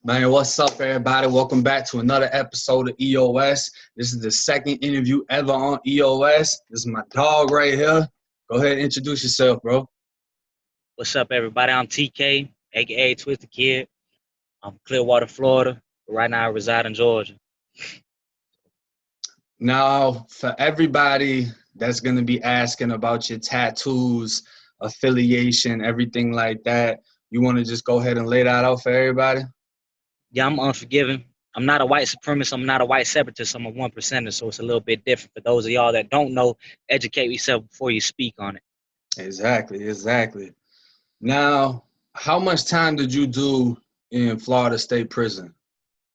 Man, what's up, everybody? Welcome back to another episode of EOS. This is the second interview ever on EOS. This is my dog right here. Go ahead and introduce yourself, bro. What's up, everybody? I'm TK, aka Twisted Kid. I'm from Clearwater, Florida. But right now, I reside in Georgia. Now, for everybody that's going to be asking about your tattoos, affiliation, everything like that, you want to just go ahead and lay that out for everybody? Yeah, I'm unforgiving. I'm not a white supremacist. I'm not a white separatist. I'm a one percenter, so it's a little bit different. For those of y'all that don't know, educate yourself before you speak on it. Exactly. Now, how much time did you do in Florida State Prison?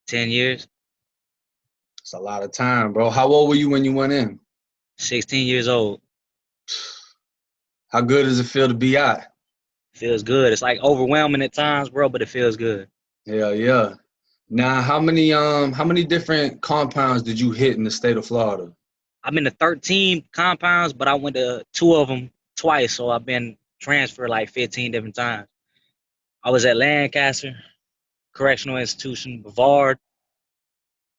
10 years, It's a lot of time, bro. How old were you when you went in? 16 years old. How good does it feel to be out? Feels good. It's like overwhelming at times, bro, but it feels good. Yeah. Now, how many different compounds did you hit in the state of Florida? I've been to 13 compounds, but I went to two of them twice, so I've been transferred like 15 different times. I was at Lancaster Correctional Institution, Brevard,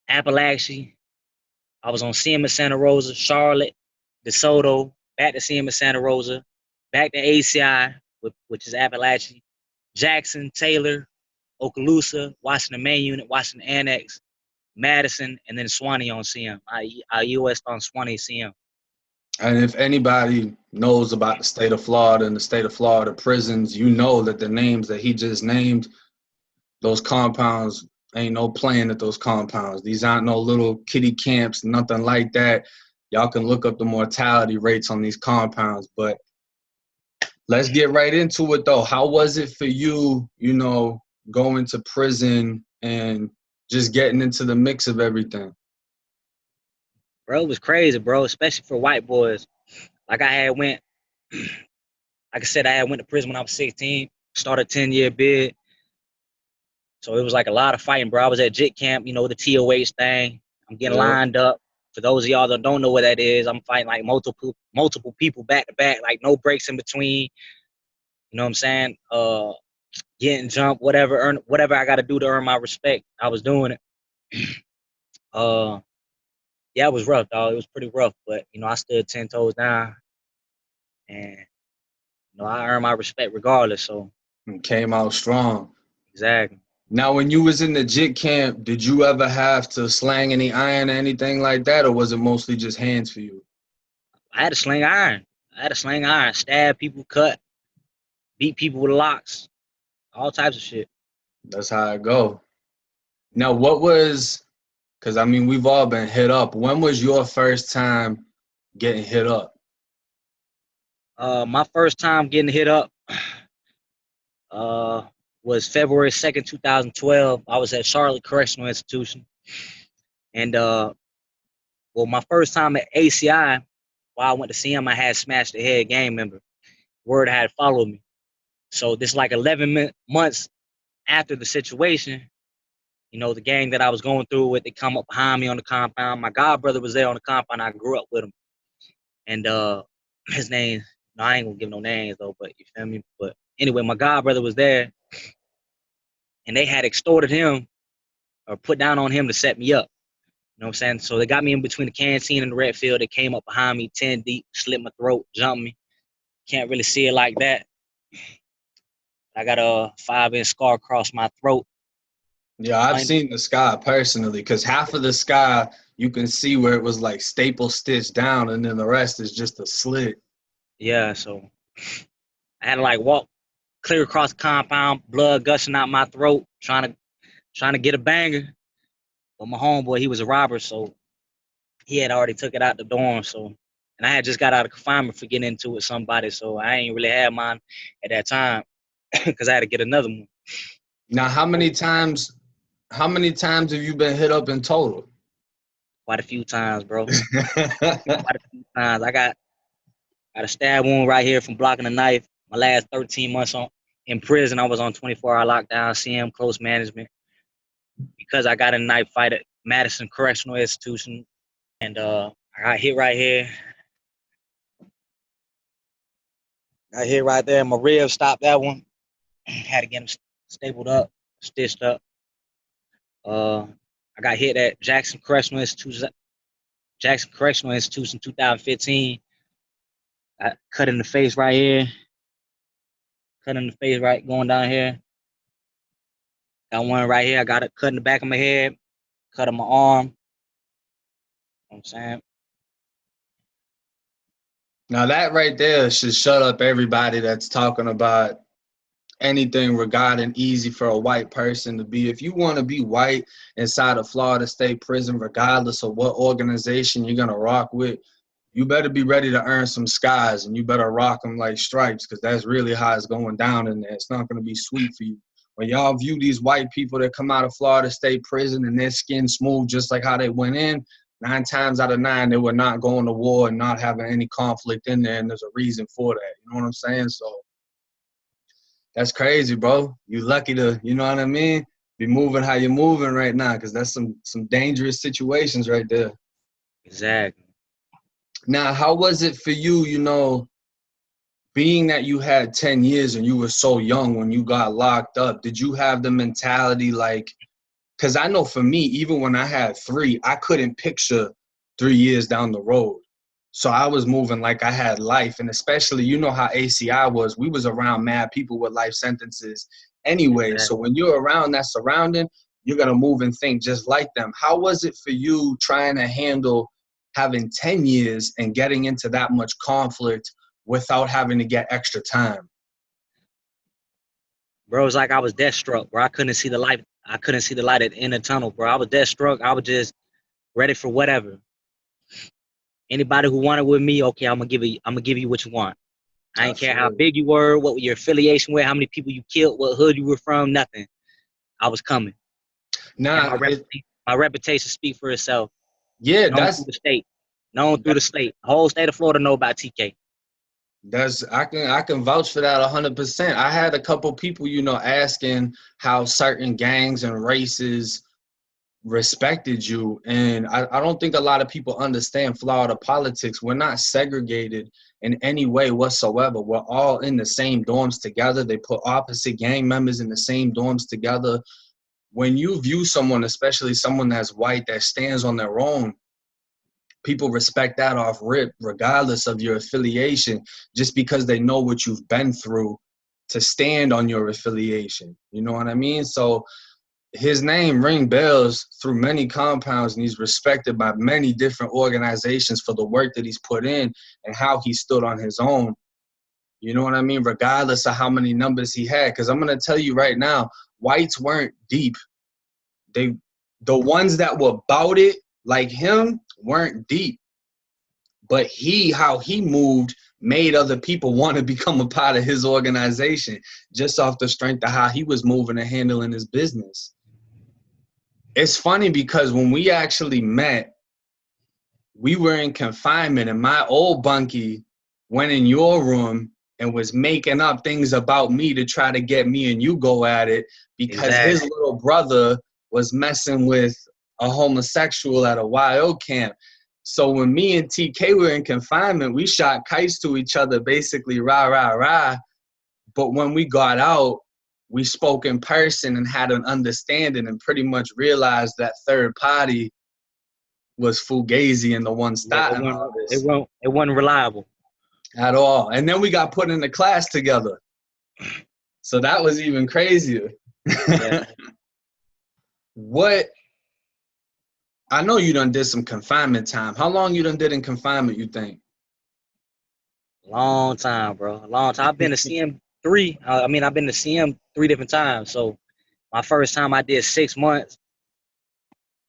Appalachia. I was on CM at Santa Rosa, Charlotte, DeSoto, back to CM at Santa Rosa, back to ACI, which is Appalachia, Jackson, Taylor, Okaloosa, Washington Main Unit, Washington Annex, Madison, and then Swanee on CM. I US on Swanee CM. And if anybody knows about the state of Florida and the state of Florida prisons, you know that the names that he just named, those compounds, ain't no playing at those compounds. These aren't no little kiddie camps, nothing like that. Y'all can look up the mortality rates on these compounds. But let's get right into it, though. How was it for you, going to prison and just getting into the mix of everything? Bro, it was crazy, bro, especially for white boys. Like I had went, like I said, I had went to prison when I was 16, started 10-year bid. So it was like a lot of fighting, bro. I was at JIT camp, the TOH thing. I'm getting Yeah. lined up. For those of y'all that don't know what that is, I'm fighting like multiple people back to back, like no breaks in between. You know what I'm saying? Getting jumped, whatever I got to do to earn my respect. I was doing it. Uh, yeah, it was rough, dog. It was pretty rough, but I stood 10 toes down, and I earned my respect regardless. So And came out strong. exactly. Now, when you was in the JIT camp, did you ever have to slang any iron or anything like that, or was it mostly just hands for you? I had to sling iron. Stab people, cut, beat people with locks, all types of shit. That's how it go. Now, because I mean, we've all been hit up. When was your first time getting hit up? My first time getting hit up uh, was February 2nd, 2012. I was at Charlotte Correctional Institution. And my first time at ACI, while I went to see him, I had smashed a head gang member. Word had followed me. So this like 11 months after the situation, the gang that I was going through with, they come up behind me on the compound. My god brother was there on the compound. I grew up with him. And his name, no, I ain't gonna give no names though, but you feel me? But anyway, my god brother was there, and they had extorted him or put down on him to set me up. You know what I'm saying? So they got me in between the canteen and the red field. They came up behind me, 10 deep, slit my throat, jumped me. Can't really see it like that. I got a 5-inch scar across my throat. Yeah, I've seen the scar personally, because half of the scar you can see where it was like staple stitched down, and then the rest is just a slit. Yeah, so I had to like walk clear across the compound, blood gushing out my throat, trying to get a banger. But my homeboy, he was a robber, so he had already took it out the dorm. So, and I had just got out of confinement for getting into it with somebody, so I ain't really had mine at that time because I had to get another one. Now, how many times have you been hit up in total? Quite a few times, bro. Quite a few times. I got a stab wound right here from blocking a knife. My last 13 months in prison, I was on 24-hour lockdown, CM close management, because I got in a knife fight at Madison Correctional Institution, and I got hit right here. I hit right there. My rib stopped that one. Had to get him stapled up, stitched up. I got hit at Jackson Correctional Institution in 2015. I cut in the face right here. Cut in the face right going down here. Got one right here. I got a cut in the back of my head. Cut on my arm. You know what I'm saying? Now that right there should shut up everybody that's talking about anything regarding easy for a white person to be. If you want to be white inside of Florida State Prison, regardless of what organization you're going to rock with, you better be ready to earn some skies, and you better rock them like stripes, because that's really how it's going down in there. It's not going to be sweet for you. When y'all view these white people that come out of Florida State Prison and their skin smooth just like how they went in, 9 times out of 9, they were not going to war and not having any conflict in there, and there's a reason for that. You know what I'm saying? So that's crazy, bro. You lucky to, you know what I mean, be moving how you're moving right now, because that's some dangerous situations right there. Exactly. Now, how was it for you, being that you had 10 years and you were so young when you got locked up? Did you have the mentality like, because I know for me, even when I had 3, I couldn't picture 3 years down the road. So I was moving like I had life. And especially, you know how ACI was. We was around mad people with life sentences anyway. Exactly. So when you're around that surrounding, you're going to move and think just like them. How was it for you trying to handle having 10 years and getting into that much conflict without having to get extra time? Bro, it was like I was death struck, bro. I couldn't see the light. I couldn't see the light at the end of the tunnel, bro. I was death struck. I was just ready for whatever. Anybody who wanted with me, okay, I'm gonna give you what you want. I ain't care how big you were, what your affiliation were, how many people you killed, what hood you were from, nothing. I was coming. Nah, my reputation speak for itself. Yeah, Known through the state. Known through the state. The whole state of Florida know about TK. I can vouch for that 100%. I had a couple people, asking how certain gangs and races respected you, and I don't think a lot of people understand Florida politics. We're not segregated in any way whatsoever. We're all in the same dorms together. They put opposite gang members in the same dorms together. When you view someone, especially someone that's white, that stands on their own, people respect that off rip, regardless of your affiliation, just because they know what you've been through to stand on your affiliation. You know what I mean? So his name ring bells through many compounds, and he's respected by many different organizations for the work that he's put in and how he stood on his own. You know what I mean? Regardless of how many numbers he had. Because I'm going to tell you right now, whites weren't deep. The ones that were about it, like him, weren't deep. But how he moved made other people want to become a part of his organization just off the strength of how he was moving and handling his business. It's funny because when we actually met, we were in confinement, and my old bunkie went in your room and was making up things about me to try to get me and you go at it because his little brother was messing with a homosexual at a YO camp. So when me and TK were in confinement, we shot kites to each other, basically rah, rah, rah. But when we got out, we spoke in person and had an understanding and pretty much realized that third party was Fugazi and the one starting all this. It wasn't reliable. At all. And then we got put in the class together. So that was even crazier. Yeah. I know you done did some confinement time. How long you done did in confinement, you think? Long time, bro. A long time. I've been to CM 3. I've been to CM 3 different times. So my first time I did 6 months.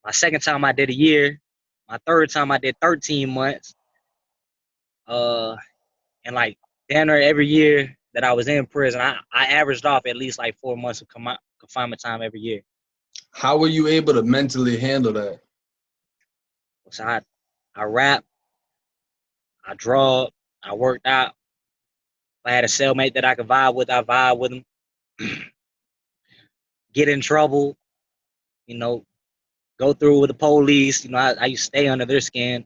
My second time I did a year. My third time I did 13 months. And like damn near every year that I was in prison, I averaged off at least like 4 months of confinement time every year. How were you able to mentally handle that? So I rap, I draw, I worked out. If I had a cellmate that I could vibe with, I vibe with him. Get in trouble, go through with the police. I used to stay under their skin.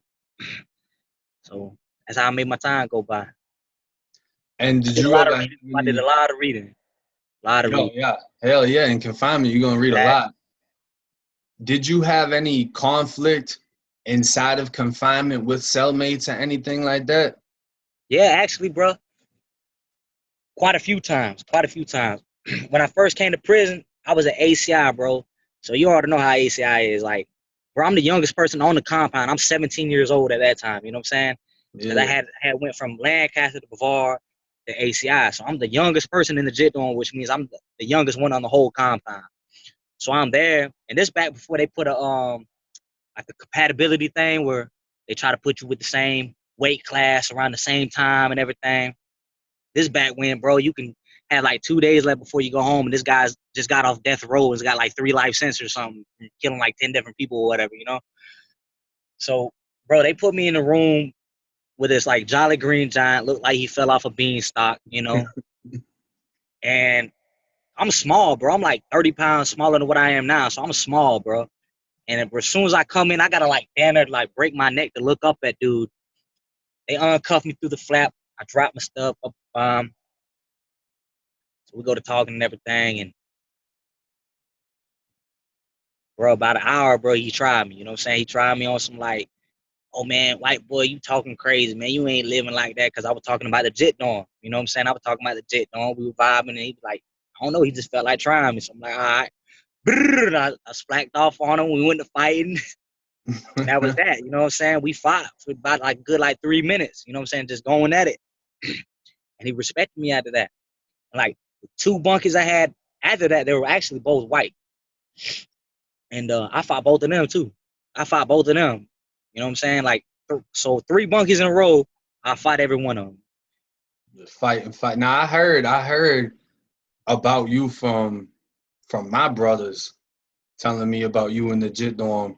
So that's how I made my time go by. And did you ever? I did a lot of reading. Yeah. Hell yeah. In confinement, you're going to read a lot. did you have any conflict inside of confinement with cellmates or anything like that? Yeah, actually, bro, quite a few times. Quite a few times. When I first came to prison, I was at ACI, bro. So you already know how ACI is. Like, bro, I'm the youngest person on the compound. I'm 17 years old at that time. You know what I'm saying? Because I Yeah. had went from Lancaster to Brevard to ACI. So I'm the youngest person in the JIT dorm, which means I'm the youngest one on the whole compound. So I'm there, and this back before they put a like a compatibility thing where they try to put you with the same weight class around the same time and everything. This back when, bro, you can have like 2 days left before you go home, and this guy's just got off death row and's got like 3 life sentences or something, killing like 10 different people or whatever, you know? So, bro, they put me in a room with this like Jolly Green Giant, looked like he fell off a beanstalk, you know? And I'm small, bro. I'm like 30 pounds smaller than what I am now. So I'm small, bro. And as soon as I come in, I gotta like damn it, like break my neck to look up at dude. They uncuff me through the flap. I drop my stuff up. So we go to talking and everything, and bro, about an hour, bro, he tried me. You know what I'm saying? He tried me on some like, oh man, white boy, you talking crazy, man. You ain't living like that. Cause I was talking about the JIT dorm. You know what I'm saying? I was talking about the JIT dorm. We were vibing, and he was like, I don't know. He just felt like trying me. So I'm like, all right. Brrr, I splacked off on him. We went to fighting. And that was that. You know what I'm saying? We fought for about like good like 3 minutes. You know what I'm saying? Just going at it. And he respected me after that. And like the two bunkies I had after that, they were actually both white. And I fought both of them too. I fought both of them. You know what I'm saying? Like, so 3 bunkies in a row, I fought every one of them. Fight and fight. Now I heard about you from my brothers telling me about you in the JIT dorm,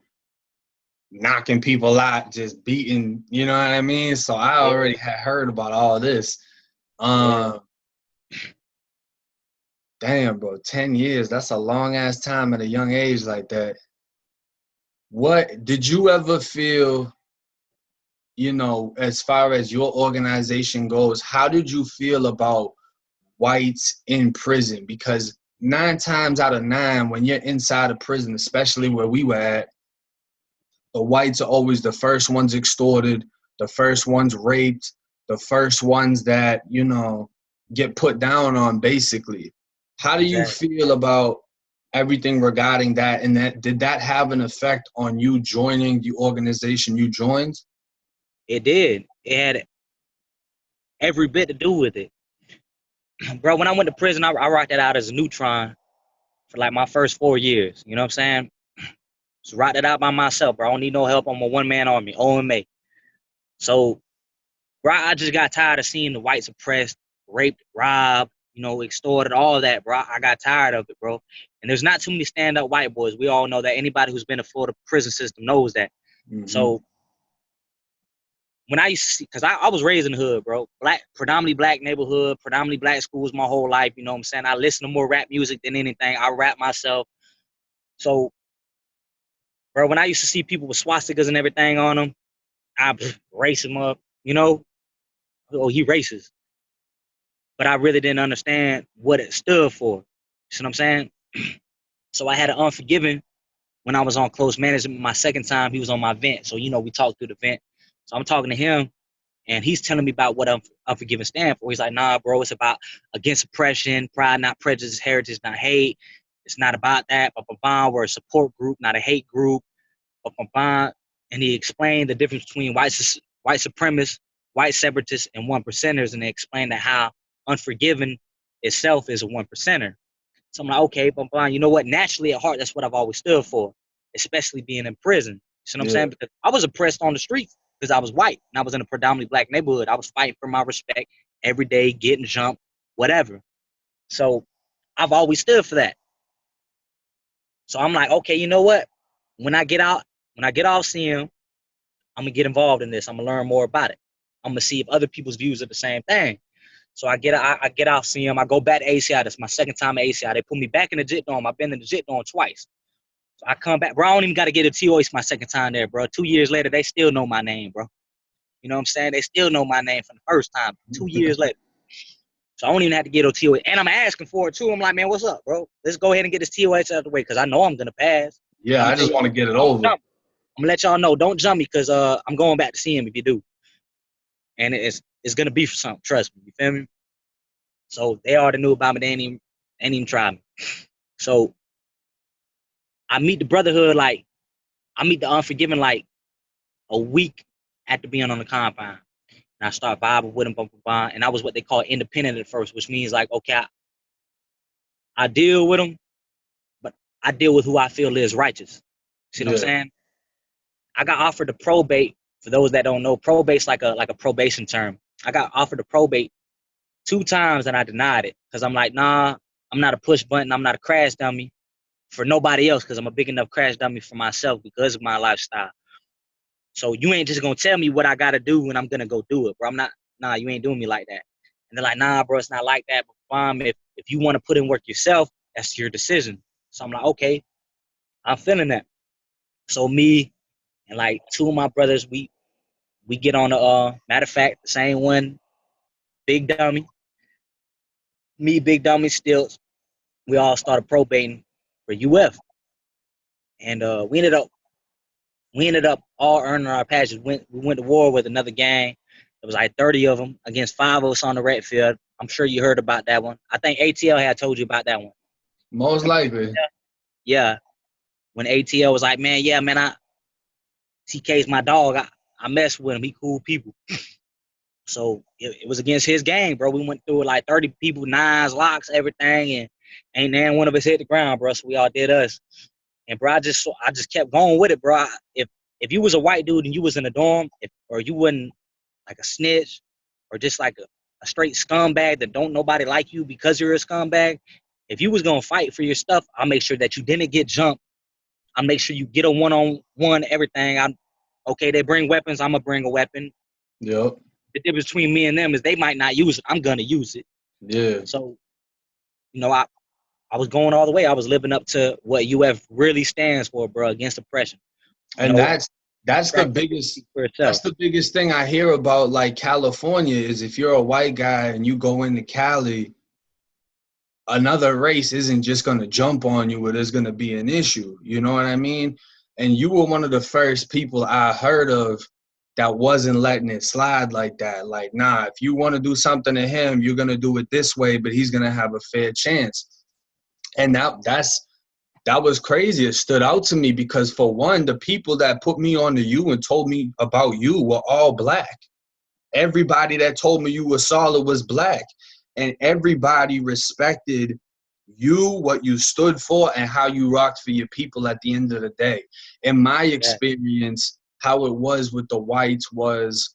knocking people out, just beating, you know what I mean? So I Yeah, already had heard about all this. yeah. Um, damn, bro, 10 years, that's a long ass time at a young age like that. What did you ever feel, as far as your organization goes, how did you feel about whites in prison? Because 9 times out of 9, when you're inside a prison, especially where we were at, the whites are always the first ones extorted, the first ones raped, the first ones that, get put down on, basically. How do you Exactly. feel about everything regarding that? And that did that have an effect on you joining the organization you joined? It did. It had every bit to do with it. Bro, when I went to prison, I rocked that out as a neutron for like my first 4 years. You know what I'm saying? Just rocked it out by myself, bro. I don't need no help. I'm a one-man army, OMA. So, bro, I just got tired of seeing the whites oppressed, raped, robbed, extorted, all that, bro. I got tired of it, bro. And there's not too many stand-up white boys. We all know that. Anybody who's been to Florida prison system knows that. Mm-hmm. So when I used to see, because I was raised in the hood, bro. Predominantly black neighborhood, predominantly black schools my whole life. You know what I'm saying? I listen to more rap music than anything. I rap myself. So, bro, when I used to see people with swastikas and everything on them, I race them up. You know, oh, he racist. But I really didn't understand what it stood for. You see what I'm saying? So I had an unforgiving when I was on close management. My second time, he was on my vent. So, we talked through the vent. So I'm talking to him, and he's telling me about what unforgiving stand for. He's like, nah, bro, it's about against oppression, pride, not prejudice, heritage, not hate. It's not about that. We're a support group, not a hate group. And he explained the difference between white supremacists, white separatists, and one percenters, and they explained that how unforgiving itself is a one percenter. So I'm like, okay, you know what? Naturally at heart, that's what I've always stood for, especially being in prison. You see what I'm Yeah. saying? Because I was oppressed on the streets because I was white and I was in a predominantly black neighborhood. I was fighting for my respect every day, getting jumped, whatever. So I've always stood for that. So I'm like, okay, you know what? When I get out, when I get off CM, I'm gonna get involved in this. I'm gonna learn more about it. I'm gonna see if other people's views are the same thing. So I get off CM. I go back to ACI. That's my second time at ACI. They put me back in the JIT dorm. I've been in the JIT dorm twice. So I come back, bro. I don't even got to get a TO. It's my second time there, bro. 2 years later, they still know my name, bro. You know what I'm saying? They still know my name from the first time. 2 years later. So I don't even have to get a TOH. And I'm asking for it too. I'm like, man, what's up, bro? Let's go ahead and get this TOH out of the way because I know I'm gonna pass. Yeah, I'm I gonna tell just you, want to get it don't over. jump. I'm gonna let y'all know, don't jump me, cause I'm going back to see him if you do, and it's gonna be for something. Trust me, you feel me? So they already knew about me. They ain't even try me. So I meet the brotherhood like I meet the unforgiven like a week after being on the compound. And I start vibing with them, bum, bum, bum, and I was what they call independent at first, which means like, okay, I deal with them, but I deal with who I feel is righteous. See what I'm Yeah. saying? I got offered the probate. For those that don't know, probate's like a probation term. I got offered the probate 2 times and I denied it because I'm like, nah, I'm not a push button. I'm not a crash dummy for nobody else because I'm a big enough crash dummy for myself because of my lifestyle. So you ain't just gonna tell me what I gotta do and I'm gonna go do it, bro. I'm not. Nah, you ain't doing me like that. And they're like, nah, bro, it's not like that. But mom, if you want to put in work yourself, that's your decision. So I'm like, okay, I'm feeling that. So me and like 2 of my brothers, we get on the matter of fact, the same one, Big Dummy, me, Big Dummy, Stills. We all started probating for UF, and we ended up all earning our patches. We went to war with another gang. There was like 30 of them against 5 of us on the red field. I'm sure you heard about that one. I think ATL had told you about that one. Most Remember likely. ATL? Yeah. When ATL was like, man, yeah, man, TK's my dog. I mess with him. He cool people. So it was against his gang, bro. We went through it like 30 people, nines, locks, everything, and ain't none one of us hit the ground, bro. So we all did us. And bro, I just kept going with it, bro. If you was a white dude and you was in a dorm, or you wasn't like a snitch, or just like a straight scumbag that don't nobody like you because you're a scumbag, if you was gonna fight for your stuff, I'll make sure that you didn't get jumped. I'll make sure you get a one-on-one, everything. I'm okay, they bring weapons, I'm gonna bring a weapon. Yep. The difference between me and them is they might not use it. I'm gonna use it. Yeah. So, I was going all the way. I was living up to what UF really stands for, bro, against oppression. You And know, that's the track biggest for that's itself. the biggest thing I hear about like California is if you're a white guy and you go into Cali, another race isn't just going to jump on you or there's going to be an issue. You know what I mean? And you were one of the first people I heard of that wasn't letting it slide like that. Like, nah, if you want to do something to him, you're going to do it this way, but he's going to have a fair chance. And that was crazy. It stood out to me because, for one, the people that put me on to you and told me about you were all black. Everybody that told me you were solid was black. And everybody respected you, what you stood for, and how you rocked for your people at the end of the day. In my Yeah. experience, how it was with the whites was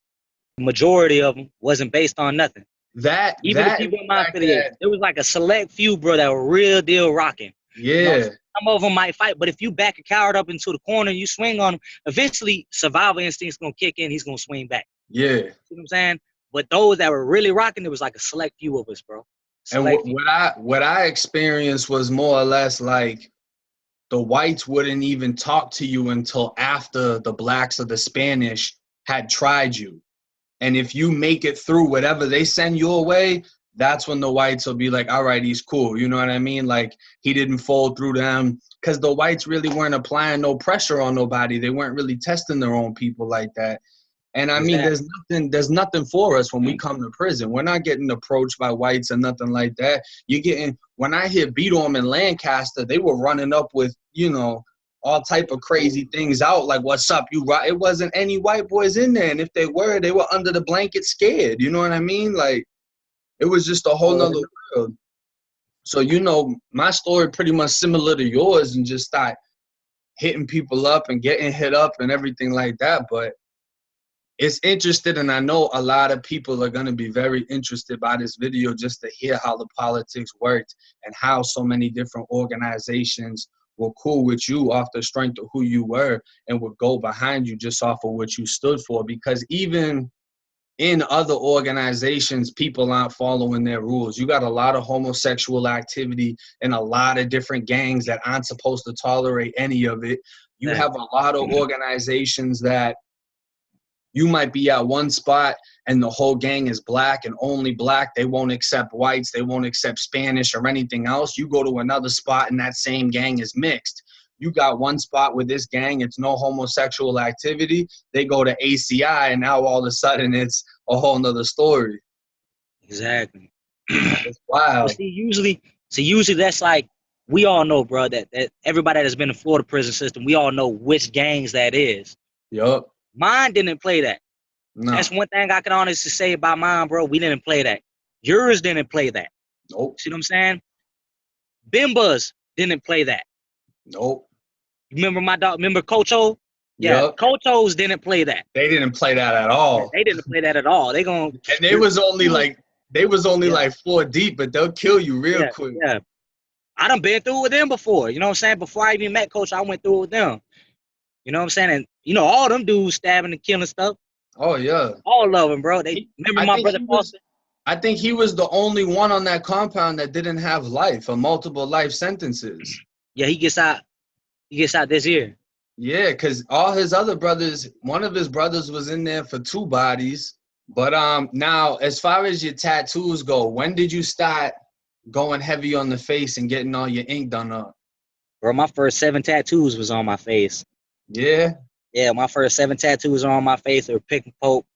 The majority of them wasn't based on nothing. Even the that and people in the my fact that, affiliation, it was like a select few, bro, that were real deal rocking. yeah, Some of them might fight, but if you back a coward up into the corner, you swing on him, eventually survival instinct's gonna kick in. He's gonna swing back. yeah. You know what I'm saying? But those that were really rocking, it was like a select few of us, bro. And Select few. what I experienced was more or less like the whites wouldn't even talk to you until after the blacks or the Spanish had tried you. And if you make it through whatever they send your way, that's when the whites will be like, all right, he's cool. You know what I mean? Like, he didn't fall through them. Because the whites really weren't applying no pressure on nobody. They weren't really testing their own people like that. And I mean, Exactly. there's nothing for us when we come to prison. We're not getting approached by whites or nothing like that. You're getting, when I hear Beatom in Lancaster, they were running up with, all type of crazy things out, like, what's up, you right? It wasn't any white boys in there. And if they were under the blanket scared. You know what I mean? Like, it was just a whole nother world. So, my story pretty much similar to yours, and just start hitting people up and getting hit up and everything like that. But it's interested, and I know a lot of people are going to be very interested by this video just to hear how the politics worked and how so many different organizations were cool with you off the strength of who you were and would go behind you just off of what you stood for. Because even in other organizations, people aren't following their rules. You got a lot of homosexual activity in a lot of different gangs that aren't supposed to tolerate any of it. You have a lot of organizations that you might be at one spot and the whole gang is black and only black. They won't accept whites. They won't accept Spanish or anything else. You go to another spot and that same gang is mixed. you got one spot with this gang, it's no homosexual activity. They go to ACI, and now all of a sudden it's a whole nother story. Exactly. It's wild. Usually that's like, we all know, bro, that everybody that's been in the Florida prison system, we all know which gangs that is. Yup. Mine didn't play that. No. That's one thing I can honestly say about mine, bro. We didn't play that. Yours didn't play that. Nope. See what I'm saying? Bimba's didn't play that. Nope. Remember my dog? Remember Cocho? Yeah, Yup. Cochos didn't play that. They didn't play that at all. They didn't play that at all. And they was only like 4 deep, but they'll kill you real quick. Yeah. I done been through with them before. You know what I'm saying? Before I even met Coach, I went through with them. You know what I'm saying? And you know, all them dudes stabbing and killing stuff. Oh yeah. All of them, bro. Remember my brother Foster? I think he was the only one on that compound that didn't have life or multiple life sentences. Yeah, he gets out. He gets out this year. Yeah, because all his other brothers, one of his brothers was in there for 2 bodies. But now, as far as your tattoos go, when did you start going heavy on the face and getting all your ink done up? Bro, my first 7 tattoos was on my face. Yeah? Yeah, my first 7 tattoos are on my face. They were pick and poke.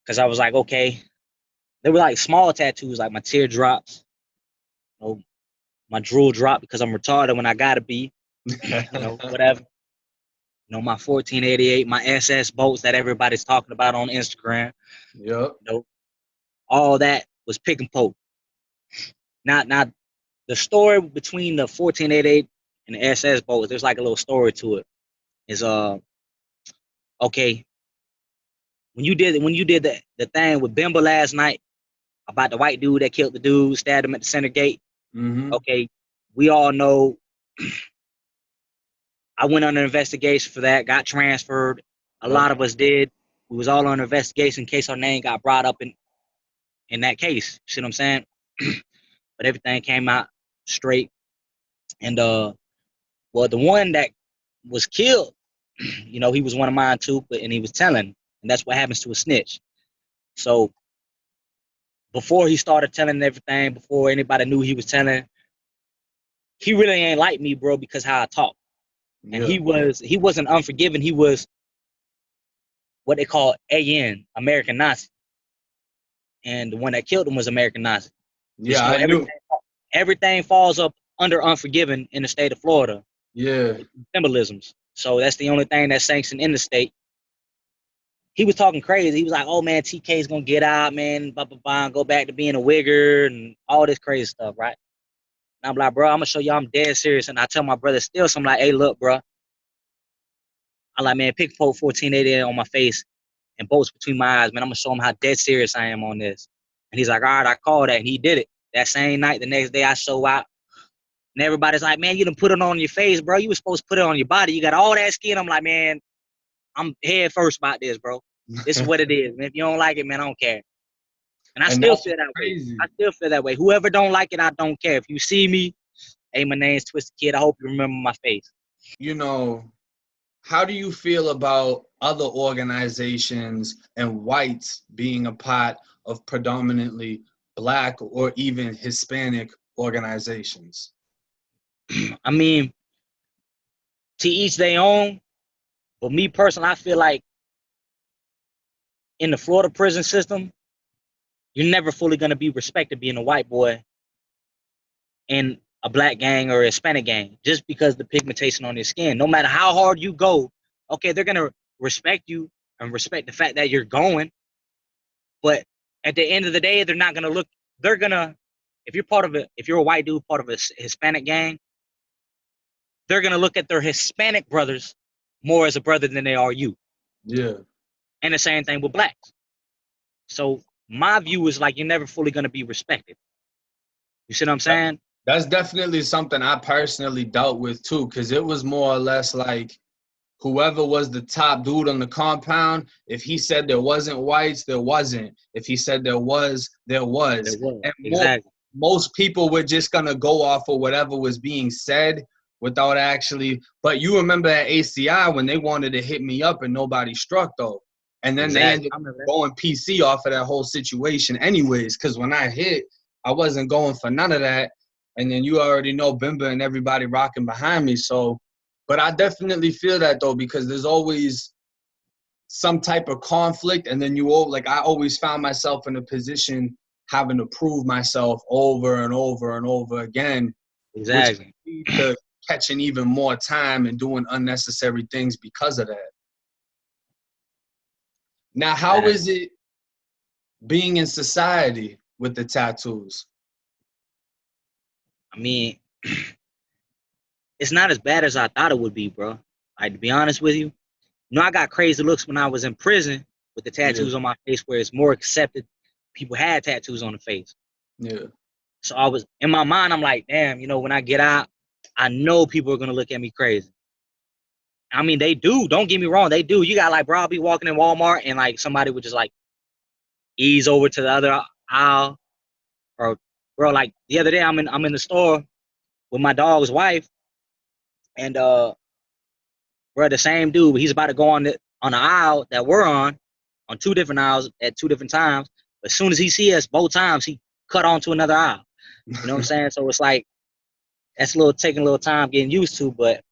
Because I was like, okay. They were like small tattoos, like my teardrops. You know, my drool drop because I'm retarded when I gotta be. You know, whatever. You know, my 1488, my SS boats that everybody's talking about on Instagram. Yep. You know, all that was pick and poke. Now, the story between the 1488 and the SS boats, there's like a little story to it. Is okay. When you did the thing with Bimba last night about the white dude that killed the dude, stabbed him at the center gate. Mm-hmm. Okay, we all know. I went under investigation for that, got transferred. A lot of us did. We was all under investigation in case our name got brought up in that case. You see what I'm saying? But everything came out straight. And well, the one that was killed, you know, he was one of mine too, and he was telling, and that's what happens to a snitch. So before he started telling everything, before anybody knew he was telling, he really ain't like me, bro, because how I talk. And he wasn't unforgiving. He was what they call AN, American Nazi. And the one that killed him was American Nazi. Yeah, I knew. Everything falls up under unforgiving in the state of Florida. Yeah. Symbolisms. So that's the only thing that's sanctioned in the state. He was talking crazy. He was like, oh, man, TK's going to get out, man, blah, blah, blah, and go back to being a wigger and all this crazy stuff, right? And I'm like, bro, I'm going to show you I'm dead serious. And I tell my brother still, so I'm like, hey, look, bro. I'm like, man, pick 1480 on my face and bolts between my eyes, man. I'm going to show him how dead serious I am on this. And he's like, all right, I called that. And he did it. That same night, the next day I show out. And everybody's like, man, you done put it on your face, bro. You were supposed to put it on your body. You got all that skin. I'm like, man, I'm head first about this, bro. This is what it is, man. If you don't like it, man, I don't care. And I still feel that way. I still feel that way. Whoever don't like it, I don't care. If you see me, hey, my name's Twisted Kid. I hope you remember my face. You know, how do you feel about other organizations and whites being a part of predominantly Black or even Hispanic organizations? I mean, to each their own. But me personally, I feel like in the Florida prison system, you're never fully going to be respected being a white boy in a Black gang or a Hispanic gang just because the pigmentation on your skin. No matter how hard you go, okay, they're going to respect you and respect the fact that you're going. But at the end of the day, they're not going to look, they're going to, if you're a white dude, part of a Hispanic gang, they're going to look at their Hispanic brothers more as a brother than they are you. Yeah. And the same thing with Blacks. So my view is like you're never fully going to be respected. You see what I'm saying? That's definitely something I personally dealt with too, because it was more or less like whoever was the top dude on the compound, if he said there wasn't whites, there wasn't. If he said there was, there was. And exactly. Most people were just going to go off of whatever was being said without actually. But you remember at ACI when they wanted to hit me up and nobody struck though. And then they ended up going PC off of that whole situation anyways, because when I hit, I wasn't going for none of that. and then you already know Bimba and everybody rocking behind me. So, but I definitely feel that though, because there's always some type of conflict, and then like I always found myself in a position having to prove myself over and over and over again, which can Exactly. lead to catching even more time and doing unnecessary things because of that. Now, how Exactly. is it being in society with the tattoos? I mean, it's not as bad as I thought it would be, bro. Like, to be honest with you, I got crazy looks when I was in prison with the Yeah, tattoos on my face, where it's more accepted. People had tattoos on the face. yeah, So I was in my mind, I'm like, damn, when I get out, I know people are gonna look at me crazy. I mean, they do. Don't get me wrong, they do. You got like, bro, I'll be walking in Walmart and like somebody would just like ease over to the other aisle, or bro, like the other day, I'm in the store with my dog's wife, and bro, the same dude, he's about to go on the aisle that we're on two different aisles at two different times. But as soon as he see us both times, he cut on to another aisle. You know what I'm saying? So it's like that's taking a little time getting used to, but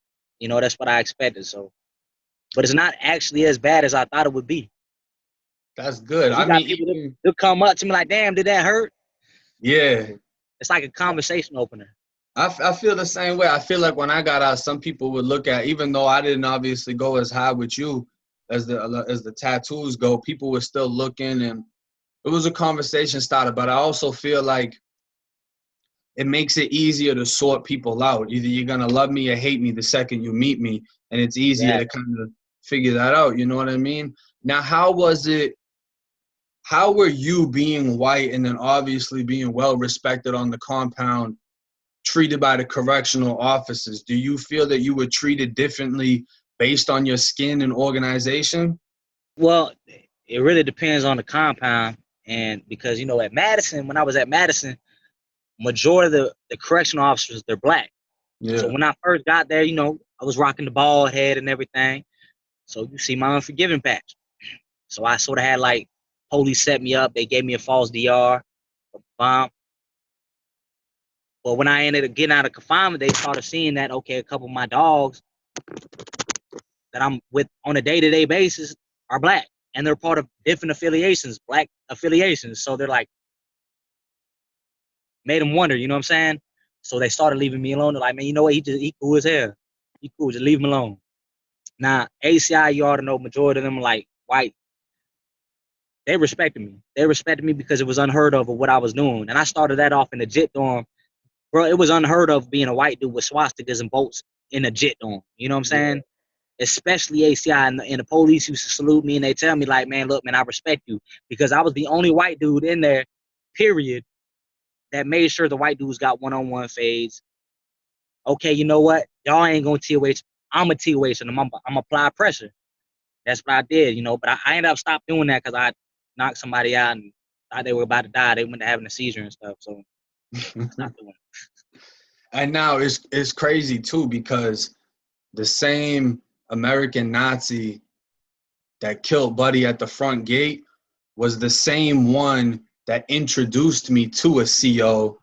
that's what I expected. So, but it's not actually as bad as I thought it would be. that's good. Cause you I got mean, people even that come up to me like, "Damn, did that hurt?" yeah, It's like a conversation opener. I feel the same way. I feel like when I got out, some people would look at, even though I didn't obviously go as high with you as the tattoos go, people were still looking, and it was a conversation started. But I also feel like it makes it easier to sort people out. Either you're gonna love me or hate me the second you meet me, and it's easier Yeah. to kind of figure that out. You know what I mean? Now, how was it? How were you being white and then obviously being well respected on the compound treated by the correctional officers? Do you feel that you were treated differently based on your skin and organization? Well, it really depends on the compound, and because at Madison, when I was at Madison, majority of the correctional officers, they're black. So Yeah. when I first got there, I was rocking the bald head and everything. So you see my unforgiving patch. So I sort of had like police set me up. They gave me a false DR, a bomb. But when I ended up getting out of confinement, they started seeing that, okay, a couple of my dogs that I'm with on a day-to-day basis are black. And they're part of different affiliations, black affiliations. So they're like, made them wonder, you know what I'm saying? So they started leaving me alone. They're like, man, you know what? He cool as hell. He cool, just leave him alone. Now, ACI, you ought to know, majority of them are like white. They respected me. They respected me because it was unheard of what I was doing. And I started that off in the JIT dorm. Bro, it was unheard of being a white dude with swastikas and bolts in a JIT dorm. You know what I'm Yeah. saying? Especially ACI, and the police used to salute me and they tell me like, man, look, man, I respect you, because I was the only white dude in there, period, that made sure the white dudes got one-on-one fades. Okay, you know what? Y'all ain't gonna TOH. I'm a TOH and I'm apply pressure. That's what I did, but I ended up stopped doing that because I knocked somebody out and thought they were about to die. They went to having a seizure and stuff, so I stopped doing it. And now it's crazy too, because the same American Nazi that killed Buddy at the front gate was the same one that introduced me to a CO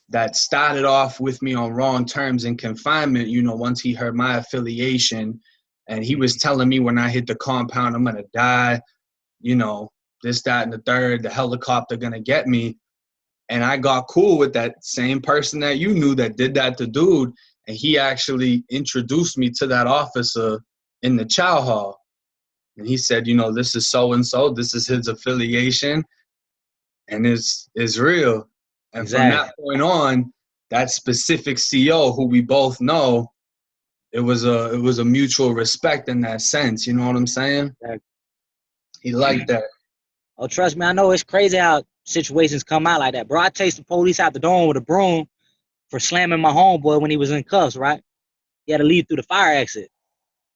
that started off with me on wrong terms in confinement, once he heard my affiliation. And he was telling me when I hit the compound, I'm going to die, this, that, and the third, the helicopter going to get me. And I got cool with that same person that you knew that did that to dude. And he actually introduced me to that officer in the chow hall. And he said, this is so-and-so, this is his affiliation, and it's real. And from Exactly. that point on, that specific CO who we both know, it was a mutual respect in that sense. You know what I'm saying? Exactly. He liked that. Oh, trust me, I know it's crazy how situations come out like that, bro. I chased the police out the door with a broom for slamming my homeboy when he was in cuffs, right? He had to leave through the fire exit.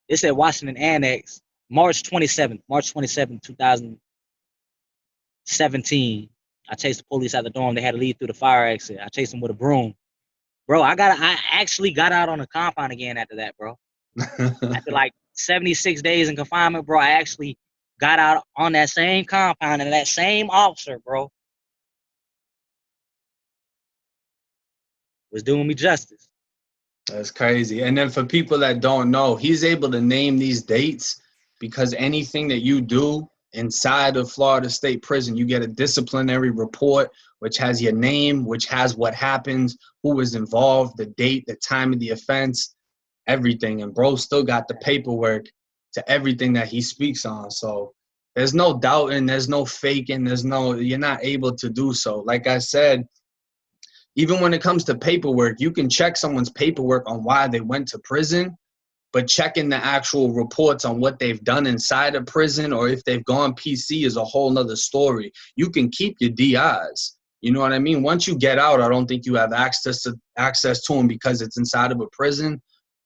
It's at Washington Annex, March 27th, 2017. I chased the police out the dorm. They had to leave through the fire exit. I chased them with a broom. Bro, I actually got out on the compound again after that, bro. After like 76 days in confinement, bro, I actually got out on that same compound, and that same officer, bro, was doing me justice. That's crazy. And then for people that don't know, he's able to name these dates because anything that you do inside of Florida State Prison, you get a disciplinary report, which has your name, which has what happens, who was involved, the date, the time of the offense, everything. And bro still got the paperwork to everything that he speaks on. So there's no doubting, there's no faking, you're not able to do so. Like I said, even when it comes to paperwork, you can check someone's paperwork on why they went to prison, but checking the actual reports on what they've done inside of prison or if they've gone PC is a whole nother story. You can keep your DIs. You know what I mean? Once you get out, I don't think you have access to them because it's inside of a prison.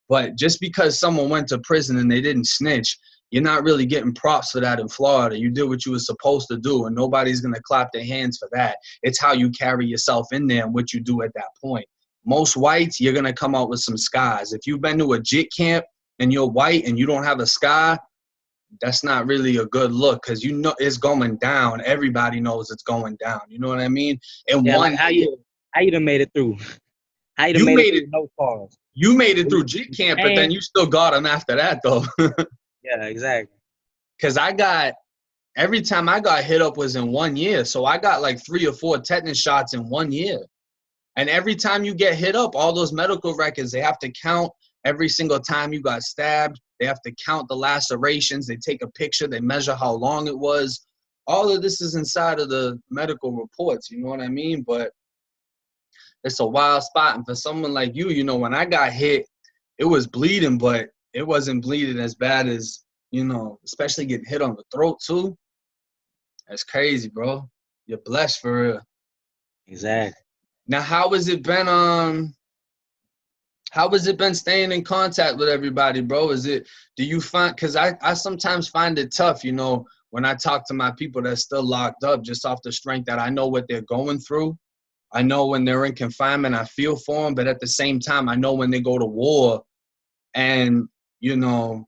But just because someone went to prison and they didn't snitch, you're not really getting props for that in Florida. You did what you were supposed to do, and nobody's going to clap their hands for that. It's how you carry yourself in there and what you do at that point. Most whites, you're going to come out with some scars. If you've been to a JIT camp and you're white and you don't have a scar, that's not really a good look because you know it's going down. Everybody knows it's going down. You know what I mean? And Yeah, like how you done made it through? How you done made it through no cars? You made it through JIT camp, but then you still got them after that, though. Yeah, exactly. Because every time I got hit up was in 1 year. So I got like 3 or 4 tetanus shots in 1 year. And every time you get hit up, all those medical records, they have to count every single time you got stabbed. They have to count the lacerations. They take a picture. They measure how long it was. All of this is inside of the medical reports. You know what I mean? But it's a wild spot. And for someone like you, you know, when I got hit, it was bleeding, but it wasn't bleeding as bad as, you know, especially getting hit on the throat too. That's crazy, bro. You're blessed for real. Exactly. Now, how has it been staying in contact with everybody, bro? Do you find, because I sometimes find it tough, you know, when I talk to my people that's still locked up, just off the strength that I know what they're going through. I know when they're in confinement, I feel for them, but at the same time, I know when they go to war and, you know,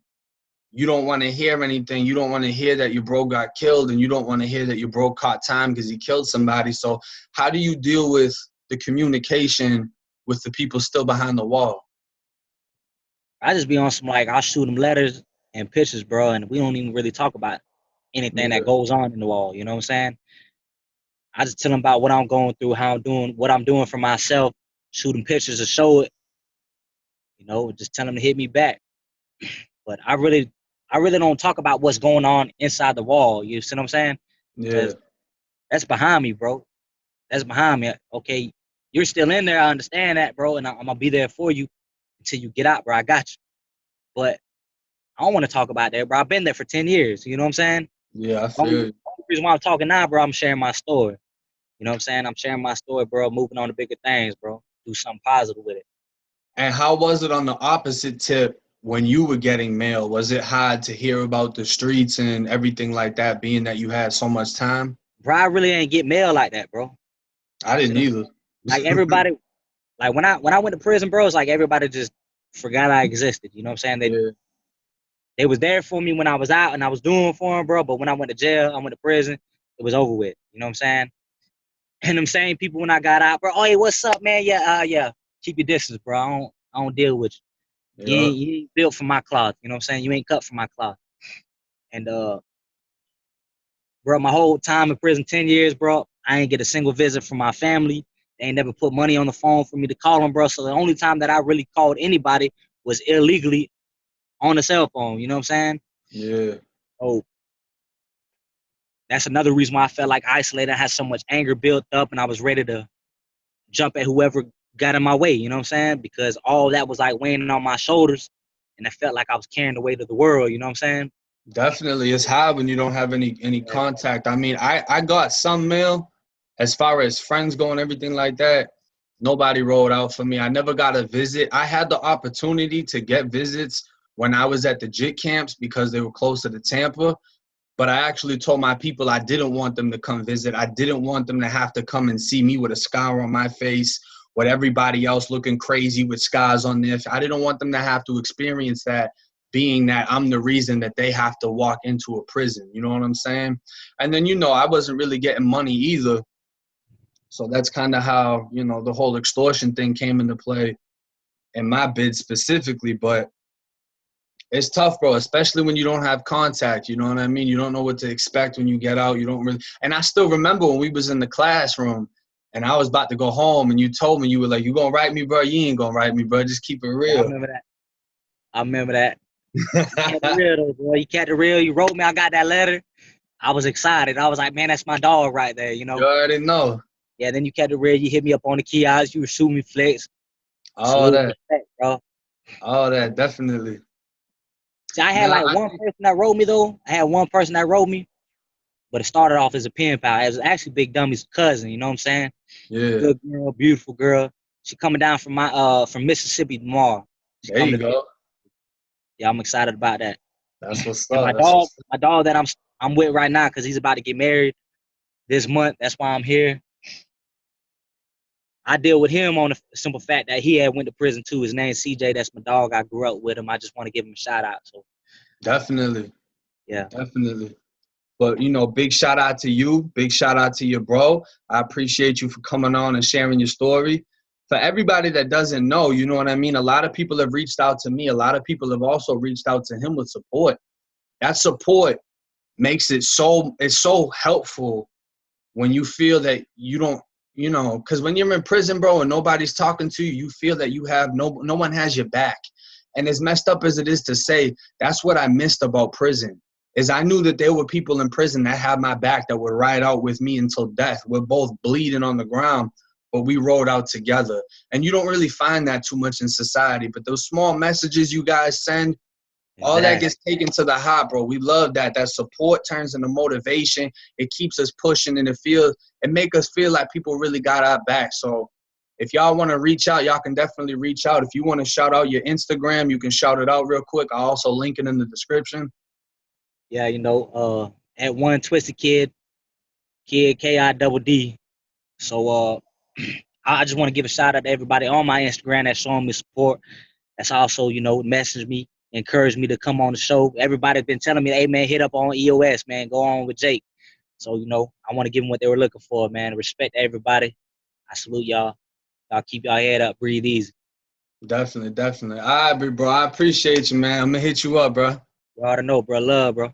you don't want to hear anything. You don't want to hear that your bro got killed, and you don't want to hear that your bro caught time because he killed somebody. So how do you deal with the communication with the people still behind the wall? I just be on some, like, I'll shoot them letters and pictures, bro, and we don't even really talk about anything that goes on in the wall. You know what I'm saying? I just tell them about what I'm going through, how I'm doing, what I'm doing for myself, shooting pictures to show it. You know, just tell them to hit me back. But I really don't talk about what's going on inside the wall. You see what I'm saying? Yeah. That's behind me, bro. That's behind me. Okay, you're still in there. I understand that, bro, and I'm gonna be there for you until you get out, bro. I got you. But I don't want to talk about that, bro. I've been there for 10 years. You know what I'm saying? Yeah, I The feel only reason why I'm talking now, bro, I'm sharing my story. You know what I'm saying? I'm sharing my story, bro, moving on to bigger things, bro. Do something positive with it. And how was it on the opposite tip when you were getting mail? Was it hard to hear about the streets and everything like that, being that you had so much time? Bro, I really ain't get mail like that, bro. I didn't either. Like everybody, like when I went to prison, bro, it's like everybody just forgot I existed. You know what I'm saying? They was there for me when I was out and I was doing for them, bro. But when I went to jail, I went to prison, it was over with. You know what I'm saying? And them same people when I got out, bro. Oh, hey, what's up, man? Yeah. Keep your distance, bro. I don't deal with you. Yeah. You ain't built for my cloth. You know what I'm saying? You ain't cut for my cloth. And bro, my whole time in prison, 10 years, bro, I ain't get a single visit from my family. They ain't never put money on the phone for me to call them, bro. So the only time that I really called anybody was illegally on the cell phone. You know what I'm saying? Yeah. Oh, that's another reason why I felt like isolated. I had so much anger built up, and I was ready to jump at whoever got in my way. You know what I'm saying? Because all that was like weighing on my shoulders, and I felt like I was carrying the weight of the world. You know what I'm saying? Definitely. It's hard when you don't have any contact. I mean, I got some mail as far as friends go and everything like that. Nobody rolled out for me. I never got a visit. I had the opportunity to get visits when I was at the JIT camps because they were closer to Tampa. But I actually told my people I didn't want them to come visit. I didn't want them to have to come and see me with a scar on my face, with everybody else looking crazy with scars on their face. I didn't want them to have to experience that, being that I'm the reason that they have to walk into a prison. You know what I'm saying? And then, you know, I wasn't really getting money either So that's kind of how, you know, the whole extortion thing came into play in my bid specifically. But it's tough, bro, especially when you don't have contact. You know what I mean? You don't know what to expect when you get out. You don't really. And I still remember when we was in the classroom and I was about to go home and you told me, you were like, you gonna write me, bro? You ain't gonna write me, bro. Just keep it Yeah, I real. remember that. I remember that. You kept it real though, bro. You kept it real. You wrote me. I got that letter. I was excited. I was like, man, that's my dog right there, you You know? already know. Yeah, then you kept it real. You hit me up on the kiosk. You were shooting me flicks. All Salute, that. respect, bro. All that. Definitely. See, I had Now, like one person that wrote me, though. I had one person that wrote me, but it started off as a pen pal. It was actually Big Dummy's cousin, you know what I'm saying? yeah. Good girl, beautiful girl. She coming down from Mississippi tomorrow. She There coming you to visit. go. Yeah, I'm excited about that. That's what's And up. That's what's up. my dog that I'm with right now, because he's about to get married this month. That's why I'm here. I deal with him on the simple fact that he had went to prison too. His name's CJ. That's my dog. I grew up with him. I just want to give him a shout out. So Definitely. yeah, Definitely. But, you know, big shout out to you. Big shout out to your bro. I appreciate you for coming on and sharing your story. For everybody that doesn't know, you know what I mean? A lot of people have reached out to me. A lot of people have also reached out to him with support. That support makes it it's so helpful when you feel that you don't, you know, because when you're in prison, bro, and nobody's talking to you, you feel that you have no one has your back. And as messed up as it is to say, that's what I missed about prison. Is I knew that there were people in prison that had my back that would ride out with me until death. We're both bleeding on the ground, but we rode out together. And you don't really find that too much in society. But those small messages you guys send, all that exactly. gets taken to the heart, bro. We love that. That support turns into motivation. It keeps us pushing, and it make us feel like people really got our back. So if y'all want to reach out, y'all can definitely reach out. If you want to shout out your Instagram, you can shout it out real quick. I'll also link it in the description. Yeah, at one twisted kid KIDD. So I just want to give a shout out to everybody on my Instagram that's showing me support. That's also messaged me, encouraged me to come on the show. Everybody's been telling me, hey man, hit up on EOS, man, go on with Jake. So I want to give them what they were looking for, man. Respect everybody. I salute y'all. Y'all keep y'all head up, breathe easy. Definitely, definitely. All right, big bro. I appreciate you, man. I'm gonna hit you up, bro. You already know, bro. Love, bro.